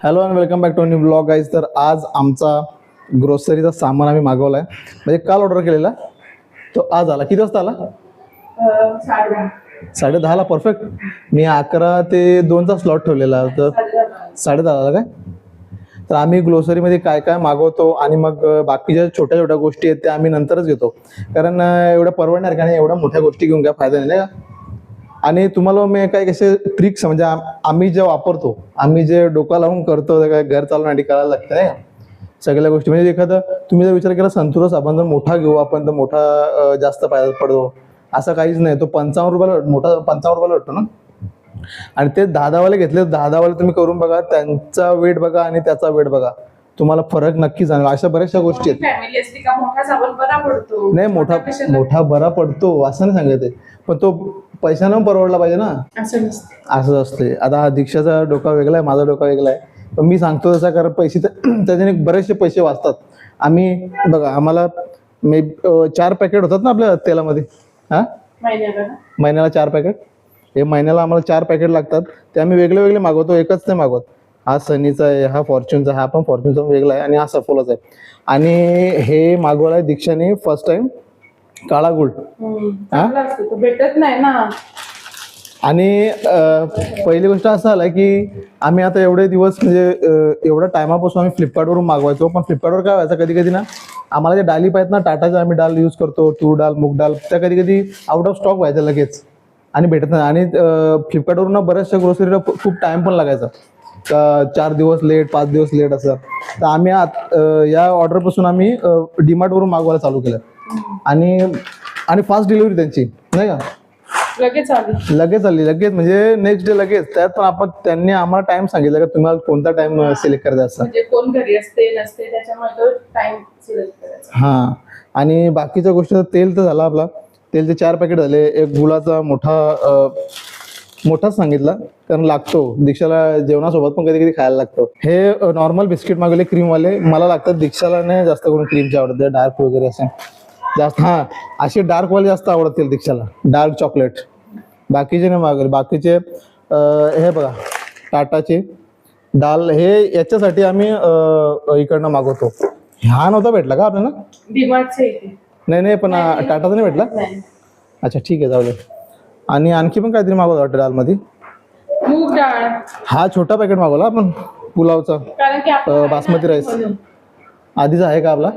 Hello and welcome back to new blog guys. तर आज आमचा ग्रोसरीचा सामान आम्ही मागवला आहे, म्हणजे काल ऑर्डर केलेला तो आज आला. किती वाजता आला? 10:30ला. परफेक्ट. मी 11 ते 2चा स्लॉट ठेवलेला, तर 10:30ला काय. तर आम्ही ग्रोसरीमध्ये काय काय मागवतो आणि मग बाकीच्या छोट्या छोट्या गोष्टी आहेत त्या आम्ही नंतरच घेतो, कारण एवढं परवडणार का नाही, एवढ्या मोठ्या गोष्टी घेऊन काय फायदा नाही का. आणि तुम्हाला मी काही कसे ट्रिक्स म्हणजे आम्ही जे वापरतो, आम्ही जे डोका लावून करतो, काय घर चालवण्यासाठी करायला लागतं नाही का सगळ्या गोष्टी. म्हणजे एखादं तुम्ही जर विचार केला संतूर साबण जर मोठा घेऊ आपण तर मोठा जास्त फायदा पडतो, असं काहीच नाही. तो 55 रुपयाला मोठा 55 रुपयाला भेटतो ना. आणि ते 10 वाले घेतले, 10 वाले तुम्ही करून बघा, त्यांचा वेट बघा आणि त्याचा वेट बघा, तुम्हाला फरक नक्की जाणवेल. अशा बऱ्याचशा गोष्टी आहेत. फॅमिली असली का मोठा साबण बरा पडतो. नाही, मोठा बरा पडतो असं नाही सांगत आहे, पण तो पैशानं परवडला पाहिजे ना, असं असते. आता हा दीक्षाचा डोका वेगळा आहे, माझा डोका वेगळा आहे, पण मी सांगतो तसा, कारण पैसे त्याच्याने बरेचसे पैसे वाचतात. आम्ही बघा, आम्हाला 4 पॅकेट होतात ना आपल्या तेलामध्ये, महिन्याला 4 पॅकेट. हे महिन्याला आम्हाला 4 पॅकेट लागतात, ते आम्ही वेगळे वेगळे मागवतो, एकच नाही मागवत. हा सनीचा आहे, हा फॉर्च्यूनचा, हा पण फॉर्च्यूनचा वेगळा आहे, आणि हा सफोलाचा आहे. आणि हे मागवला आहे दीक्षाने फर्स्ट टाइम, काळा गुळ. भेटत नाही ना. आणि पहिली गोष्ट असं आलं की आम्ही आता एवढे दिवस म्हणजे एवढ्या टायमापासून आम्ही फ्लिपकार्टवरून मागवायचो, पण फ्लिपकार्टवर काय व्हायचं, कधी कधी ना आम्हाला जे डाली पाहिजेत ना, टाटाच्या आम्ही डाल यूज करतो, तूर डाल, मूग डाल, त्या कधी कधी आउट ऑफ स्टॉक व्हायचं लगेच आणि भेटत नाही. आणि फ्लिपकार्टवरून बऱ्याचशा ग्रोसरीला खूप टाइम पण लागायचा, 4 दिवस लेट, 5 दिवस लेट असं. तर आम्ही या ऑर्डरपासून आम्ही डीमार्टवरून मागवायला चालू केलं, आणि फास्ट डिलिव्हरी त्यांची नाही का, लगेच आली म्हणजे नेक्स्ट डे लगेच. त्यात पण त्यांनी आम्हाला टाइम सांगितलं का तुम्हाला कोणता टाइम सिलेक्ट करायचा असता, म्हणजे कोण घरी असते नसते त्याच्यामुळे टाइम सिलेक्ट करायचा. हां. आणि बाकीच्या गोष्टी, तेल तर झाला आपला, तेलचे 4 पॅकेट झाले. एक गुळाचा मोठाच सांगितला, कारण लागतो दीक्षाला जेवणासोबत पण कधी कधी खायला लागतो. हे नॉर्मल बिस्किट मागवले क्रीमवाले, मला लागतात. दीक्षाला नाही जास्त करून क्रीमचे आवडते, डार्क वगैरे असे जास्त. हां, असे डार्कवाले जास्त आवडतील दीक्षाला, डार्क चॉकलेट. बाकीचे नाही मागवले. बाकीचे हे बघा, टाटाचे डाल, हे याच्यासाठी आम्ही इकडनं मागवतो. हा नव्हता भेटला का आपल्याला? नाही, पण टाटाचा नाही भेटला. अच्छा, ठीक आहे, जाऊ दे. आणि आणखी पण काहीतरी मागवलं वाटतं डालमध्ये, मूग डाळ. हा छोटा पॅकेट मागवला आपण पुलावचा, बासमती राईस आधीचा आहे का आपला?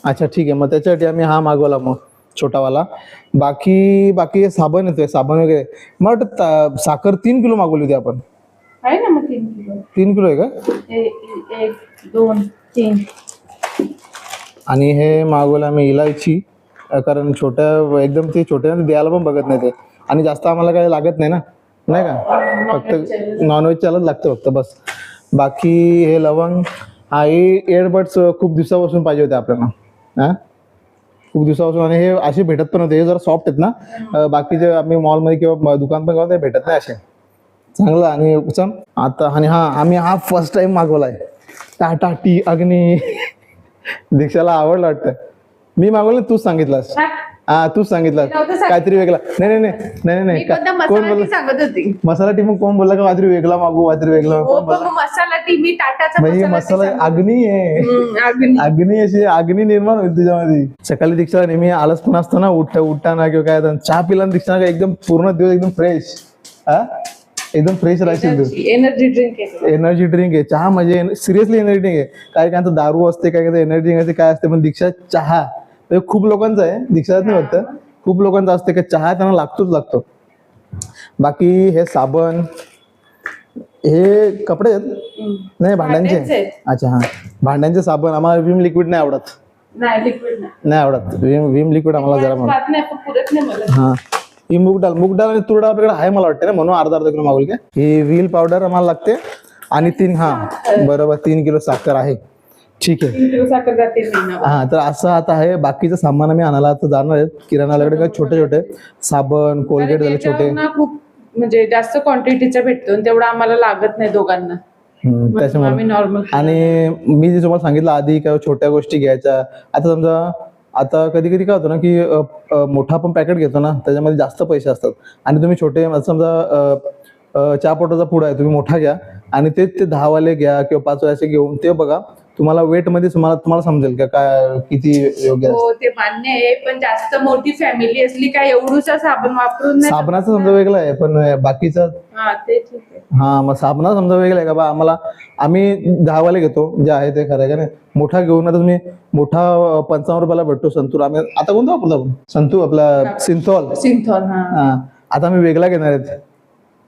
अच्छा, ठीक आहे, मग त्याच्यासाठी आम्ही हा मागवला मग छोटावाला. बाकी साबण येतोय, साबण वगैरे. मग वाटतं साखर 3 किलो मागवली होती आपण. आहे ना, मग 3 किलो. 3 किलो आहे का? 1 2 3. आणि हे मागवलं आम्ही इलायची, कारण एकदम ते छोट्या द्यायला पण बघत नाही ते, आणि जास्त आम्हाला काही लागत नाही ना, नाही का, फक्त नॉनव्हेज चालत लागतं फक्त, बस. बाकी हे लवंग, हा इयरबड्स खूप दिवसापासून पाहिजे होते आपल्याला, हां, खूप दिवसापासून. आणि हे असे भेटत पण होते, हे जरा सॉफ्ट आहेत ना, बाकीचे आम्ही मॉलमध्ये किंवा दुकान पण ते भेटत नाही असे चांगलं. आणि आता आम्ही फर्स्ट टाइम मागवला आहे, टाटा टी अग्नी. दीक्षाला आवडलं वाटतं. मी मागवलं, तूच सांगितलंस. तूच सांगितलं काहीतरी वेगळा. नाही, कोण बोलला सांगत होती मसाला टी? मग कोण बोलला का काहीतरी वेगळा मागू, काहीतरी वेगळा? मसाला टी मी टाटाचा मसाला अग्नी आहे, अग्नी अशी अग्नी निर्माण होईल तुझ्यामध्ये. सकाळी दीक्षाला नेहमी आलस पण असतो ना, उठताना किंवा काय, चहा पिला दीक्षा एकदम पूर्ण दिवस एकदम फ्रेश, एकदम फ्रेश राहशील तू. एनर्जी ड्रिंक आहे चहा, म्हणजे सिरियसली एनर्जी ड्रिंक आहे. काय काय दारू असते, काय काय एनर्जी ड्रिंक असते, काय असते, पण दीक्षा चहा खूप लोकांचा आहे, दीक्षाच नाही फक्त, खूप लोकांचा असते का चहा त्यांना लागतो. बाकी हे साबण, हे कपडे आहेत, नाही भांड्यांचे. अच्छा, हां, भांड्यांचे साबण. आम्हाला विम लिक्विड नाही आवडत, विम लिक्विड आम्हाला जरा. हां, ही मूग डाळ आणि तूर डाळ आपल्याकडे आहे मला वाटतं ना, म्हणून अर्धा किलो मागवली का. ही व्हील पावडर आम्हाला लागते, आणि 3 किलो साखर आहे. ठीक आहे, हां. तर असं आता आहे. बाकीचं सामान आम्ही आणायला आता जाणार आहेत किराणालयाकडे, काय छोटे साबण, कोलगेट झाले छोटे, खूप म्हणजे जास्त क्वांटिटीचा भेटतो, तेवढा आम्हाला लागत नाही दोघांना, त्याच्यामुळे नॉर्मल. आणि मी जे तुम्हाला सांगितलं आधी काय छोट्या गोष्टी घ्यायच्या. आता समजा, आता कधी कधी काय होतं ना की मोठा पण पॅकेट घेतो ना, त्याच्यामध्ये जास्त पैसे असतात, आणि तुम्ही छोटे समजा चहा पोटाचा पुडा आहे, तुम्ही मोठा घ्या आणि तेच ते 10 वाले घ्या किंवा 5 वाले घेऊन ते बघा, तुम्हाला वेट मध्ये तुम्हाला समजेल का काय किती योग्य आहे. हो ते मान्य आहे, पण जास्त मोठी फॅमिली असली काय एवढूसा साबण वापरून नाही साबणाचं समजा वेगळं आहे, पण बाकीचं हा ते ठीक आहे. हा मग साबणाचं समजा वेगळं आहे का बा, आम्ही 10 वाले घेतो जे आहे ते खरं आहे का नाही. मोठा घेऊन आता तुम्ही मोठा 55 रुपयाला भेटतो संतूर, आम्ही आता कोणता वापरतो आपण संतूर आपला सिंथॉल. सिंथॉल हा हा आता आम्ही वेगळा घेणार आहेत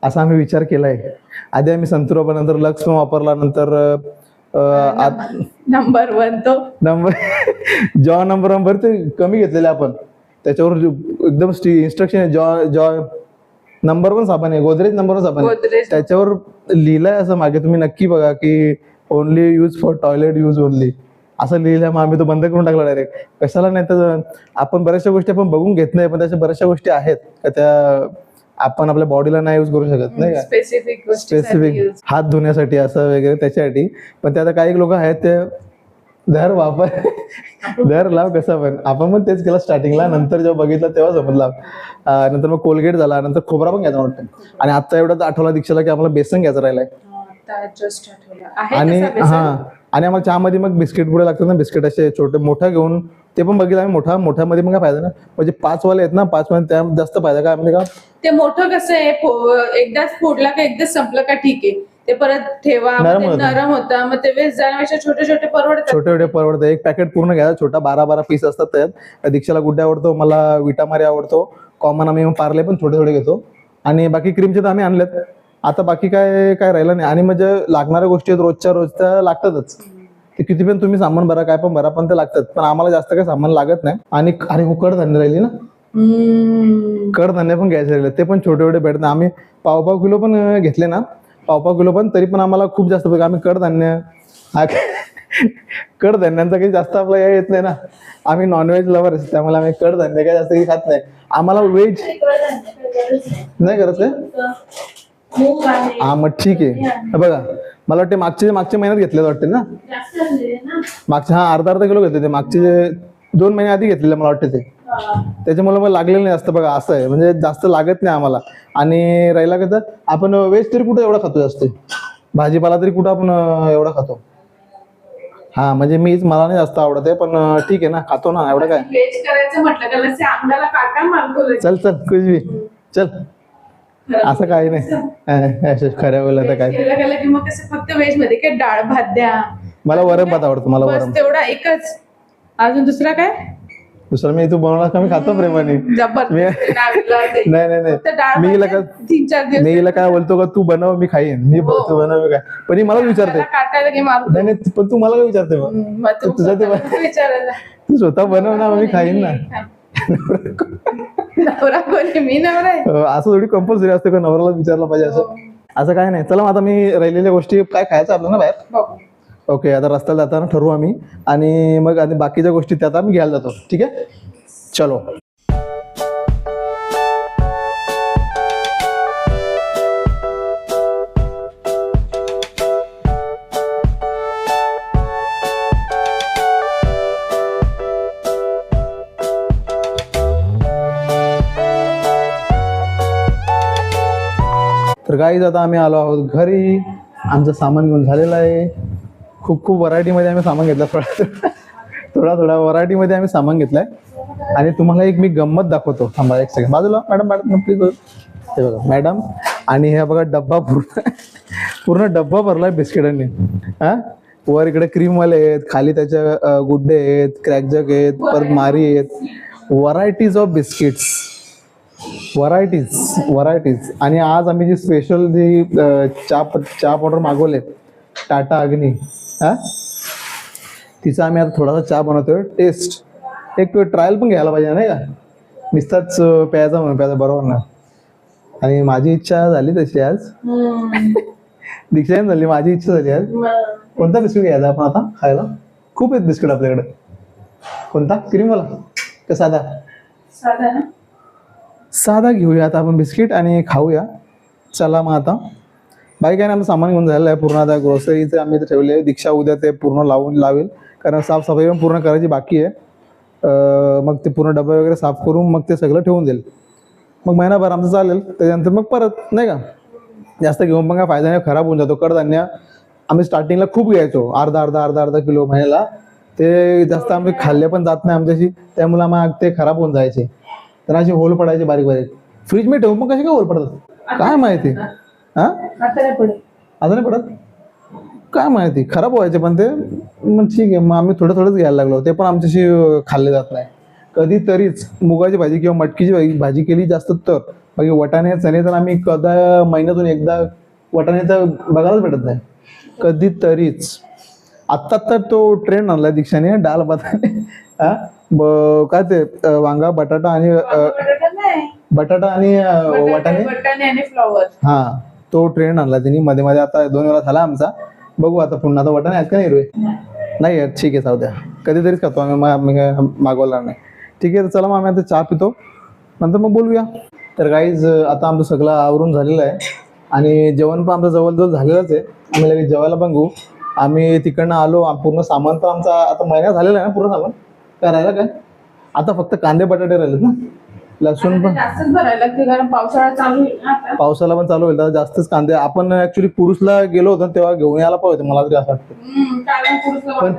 असा आम्ही विचार केलाय. आधी आम्ही संतूर वापरला, नंतर लक्स पण वापरला, नंतर नंबर 1 तो नंबर नंबर ते कमी घेतलेले आपण, त्याच्यावर एकदम इन्स्ट्रक्शन आहे. जॉ नंबर 1 साबण आहे, गोदरेज नंबर 1 साबण आहे. गोदरेज त्याच्यावर लिहिलंय असं मागे, तुम्ही नक्की बघा की only use for toilet use only असं लिहिलंय. मग आम्ही तो बंद करून टाकला डायरेक्ट. कशाला, नाही तर आपण बऱ्याचशा गोष्टी आपण बघून घेत नाही, पण त्याच्या बऱ्याचशा गोष्टी आहेत का त्या आपण आपल्या बॉडीला नाही यूज करू शकत नाही का. स्पेसिफिक हात धुण्यासाठी असं वगैरे त्याच्यासाठी. पण ते आता काही लोक आहेत ते दर लाव कसा, पण आपण पण तेच केलं स्टार्टिंगला, नंतर जेव्हा बघितलं तेव्हा समजला. नंतर मग कोलगेट झाला, नंतर खोबरा पण घ्यायचा वाटतं. आणि आता एवढं आठवला दीक्षाला की आम्हाला बेसन घ्यायचं राहिलंय. आणि आणि आम्हाला चहामध्ये मग बिस्किट पुढे लागतात ना, बिस्किट असे छोटे मोठा घेऊन ते पण बघितलं आम्ही. मोठ्यामध्ये मग काय फायदा ना, म्हणजे 5 वाले आहेत ना, 5 वाले त्या जास्त फायदा काय म्हणजे का ते मोठं कसं आहे, एकदाच फोडला का एकदाच संपलं का ठीक आहे, ते परत ठेवा नरम होता, मग ते वेस्ट जाण्यापेक्षा छोटे परवडतात. एक पॅकेट पूर्ण घ्या, छोटा 12 पीस असतात त्यात. दीक्षाला गुड्डे आवडतो, मला विटामारी आवडतो, कॉमन आम्ही पार्ले पण थोडे घेतो. आणि बाकी क्रीमचे तर आम्ही आणलेत. आता बाकी काय राहिलं नाही. आणि म्हणजे लागणाऱ्या गोष्टी रोजच्या त्या लागतातच. ते किती पण तुम्ही सामान भरा, काय पण भरा, पण ते लागतात. पण आम्हाला जास्त काही सामान लागत नाही. आणि कडधान्य राहिली ना, कडधान्य पण घ्यायचे राहिले, ते पण छोटे भेटत नाही. आम्ही पाव किलो पण घेतले ना, पाव किलो पण, तरी पण आम्हाला खूप जास्त आम्ही कडधान्यांचा काही जास्त आपला हे येत नाही ना. आम्ही नॉनव्हेज लवर असतो, त्यामुळे आम्ही कडधान्य काही जास्त काही खात नाही. आम्हाला व्हेज नाही करत काय. हा मग ठीक आहे. बघा मला वाटते मागच्या महिन्यात घेतले वाटते ना, मागच्या अर्धा किलो घेतले ते, मागचे 2 महिने आधी घेतलेले मला वाटते ते. त्याच्यामुळे मग लागलेलं नाही जास्त. बघा असं आहे, म्हणजे जास्त लागत नाही आम्हाला. आणि राहिला कसं, आपण व्हेज तरी कुठं एवढा खातो जास्त, भाजीपाला तरी कुठं आपण एवढा खातो. हा म्हणजे मला नाही जास्त आवडत आहे, पण ठीक आहे ना, खातो ना, एवढं काय. व्हेज करायचं म्हटलं का लसे अंगाला काटा मारतो. चल कुछ भी चल, असं काही नाही. खऱ्या बोललं तर काय की मग कसं फक्त व्हेज मध्ये काय डाळ भात द्या. मला वरण भात आवडतो, मला वरण. तेवढा एकच, अजून दुसरा काय. दुसरं मी तू बनवला का मी खातो प्रेमाने. नाही मी हिला काय बोलतो का तू बनव मी खाईन, मी तू बनव मी काय. पण मला विचारते नाही, पण तू मला काय विचारते मग तुझं तू स्वतः बनव ना, मी खाईन ना. नवरा कोणी, मी नवरा आहे. असं थोडी कंपल्सरी असते का नवऱ्याला विचारलं पाहिजे असं काय नाही. चला आता मी राहिलेल्या गोष्टी काय खायचं आपलं ना बाहेर. ओके, आता रस्त्याला जाताना ठरवू आम्ही. आणि मग बाकीच्या गोष्टी त्यात आम्ही घ्यायला जातो. ठीक आहे, चलो. तर गाईज आता आम्ही आलो आहोत घरी. आमचं सामान घेऊन झालेलं आहे. खूप व्हरायटीमध्ये आम्ही सामान घेतलं, थोडा व्हरायटीमध्ये आम्ही सामान घेतलंय. आणि तुम्हाला एक मी गंमत दाखवतो, थांबा एक सेकंड. बाजूला मॅडम प्लीज. हे बघा मॅडम, आणि हे बघा डब्बा पूर्ण डब्बा भरलाय बिस्किटांनी. हा वर इकडे क्रीमवाले आहेत, खाली त्याच्या गुड्डे आहेत, क्रॅकजॅक आहेत, परत मारी आहेत. Varieties of biscuits, varieties. आणि आज आम्ही जी स्पेशल जी चहा पावडर मागवले टाटा अग्नी, तिचा आम्ही आता थोडासा चहा बनवतोय. टेस्ट एक ट्रायल पण घ्यायला पाहिजे नाही का, नुसताच प्यायचा बरोबर ना. आणि माझी इच्छा झाली तशी आज, दीक्षाने झाली, माझी इच्छा झाली आज. कोणता बिस्किट घ्यायचा आपण आता खायला. खूप आहेत बिस्किट आपल्याकडे. कोणता, क्रीमवाला का साधा. साधा घेऊया आता आपण बिस्किट आणि खाऊया. चला मग आता बाकी काय नाही, आम्ही सामान घेऊन झालेलं आहे पूर्ण. आता ग्रोसरीचे आम्ही ठेवले आहे. दीक्षा उद्या ते पूर्ण लावेल, कारण साफसफाई पण पूर्ण करायची बाकी आहे. मग ते पूर्ण डबे वगैरे साफ करून मग ते सगळं ठेवून देईल. मग महिनाभर आमचं चालेल, त्याच्यानंतर मग परत नाही का जास्त घेऊन पण काय फायदा नाही, खराब होऊन जातो. कडधान्य आम्ही स्टार्टिंगला खूप घ्यायचो, अर्धा किलो महिन्याला. ते जास्त आम्ही खाल्ले पण जात नाही आमच्याशी, त्यामुळे मग ते खराब होऊन जायचे. तर असे होल पडायचे बारीक बारीक. फ्रीज मध्ये ठेवून मग कसे काय होल पडतात काय माहिती. हा आता नाही पडत काय माहिती, खराब व्हायचे पण ते. मग ठीक आहे, मग आम्ही थोडंच घ्यायला लागलो. ते पण आमच्याशी खाल्ले जात नाही. कधीतरीच मुगाची भाजी किंवा मटकीची भाजी केली जास्त तर. बाकी वटाणे चणे तर आम्ही महिन्यातून एकदा वटाणे तर बघायलाच भेटत नाही, कधीतरीच. आत्ता तर तो ट्रेंड आणला दीक्षाने, डाल भाताने. हा काय ते वांगा बटाटा आणि बटाणे आणि फ्लॉवर. हा तो ट्रेंड आणला त्यांनी मध्ये मध्ये. आता 2 वेळा झाला आमचा. बघू आता पुन्हा. आता वटाणे आहेत का नाही हिरवे? नाही आहेत, ठीक आहे, जाऊ द्या. कधीतरीच खातो आम्ही, मागवला नाही. ठीक आहे, तर चला मग आम्ही आता चहा पितो, नंतर मग बोलूया. तर गाईज आता आमचं सगळं आवरून झालेलं आहे आणि जेवण पण आमचं जवळजवळ झालेलंच आहे. आम्ही लगेच जेवायला पण घेऊ. आम्ही तिकडनं आलो, पूर्ण सामान तर आमचा आता महिना झालेला आहे ना, पूर्ण सामान काय राहिलं काय. आता फक्त कांदे बटाटे राहिलेत ना, लसूण पण जास्तच भरायला लागते कारण पावसाळा चालू आहे ना आता. पावसाला पण चालू होईल, तर जास्तच कांदे. आपण ऍक्च्युली कुरुसला गेलो होतो तेव्हा घेऊन यायला पाहिजे, मला तरी असं वाटतं. पण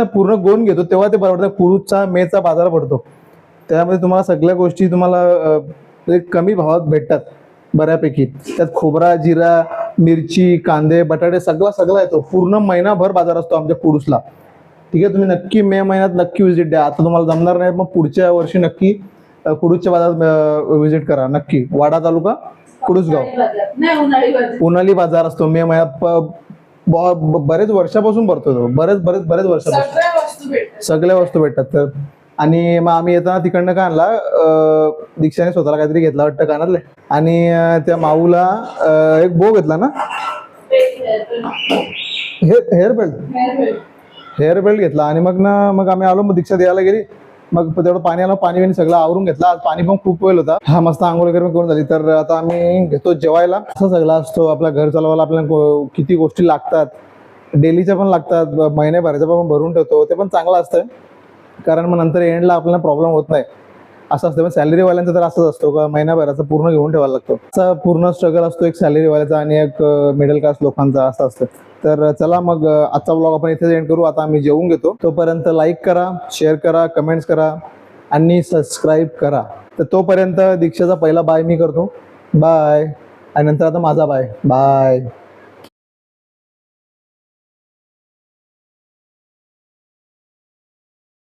पूर्ण गोन घेतो तेव्हा ते परवडतं. कुरुसचा मेचा बाजार पडतो, त्यामध्ये तुम्हाला सगळ्या गोष्टी तुम्हाला कमी भावात भेटतात बऱ्यापैकी. त्यात खोबरा, जिरा, मिरची, कांदे, बटाटे सगळा येतो. पूर्ण महिनाभर बाजार असतो आमच्या कुरुसला. ठीक आहे, तुम्ही नक्की मे महिन्यात नक्की व्हिजिट द्या. आता तुम्हाला जमणार नाही, मग पुढच्या वर्षी नक्की कुरुसच्या बाजारात व्हिजिट करा नक्की. वाडा तालुका, कुरुसगाव. उन्हाळी बाजार असतो मे महिन्यात. बरेच वर्षापासून भरतो तो, बरेच वर्षापासून सगळ्या वस्तू भेटतात. तर आणि मग आम्ही येताना तिकडनं काय आणला, दीक्षाने स्वतःला काहीतरी घेतला वाटतं कानातले, आणि त्या माऊला एक बो घेतला ना, हेअर बेल्ट घेतला. आणि मग आम्ही आलो, मग दीक्षा द्यायला गेली. मग तेवढं पाणी आलं, पाणी सगळं आवरून घेतला. आज पाणी पण खूप वेळ होता. हा मस्त आंघोळ वगैरे करून झाली. तर आता आम्ही घेतो जेवायला. असं सगळं असतो आपला घर चालवायला. आपल्याला किती गोष्टी लागतात, डेलीच्या पण लागतात, महिन्याभराच्या पण भरून ठेवतो. ते पण चांगलं असतं, कारण मग नंतर एंडला आपल्याला प्रॉब्लेम होत नाही, असं असतं. पण सॅलरीवाल्यांचं तर असंच असतो का महिनाभराचं पूर्ण घेऊन ठेवायला लागतो. असा पूर्ण स्ट्रगल असतो एक सॅलरीवाल्याचा आणि एक मिडल क्लास लोकांचा, असं असतं. तर चला मग आजचा ब्लॉग आपण इथेच एंड करू. आता आम्ही जेवून घेतो. तोपर्यंत लाईक करा, शेअर करा, कमेंट्स करा आणि सबस्क्राईब करा. तर तोपर्यंत दीक्षाचा पहिला बाय मी करतो, बाय. आणि नंतर आता माझा बाय.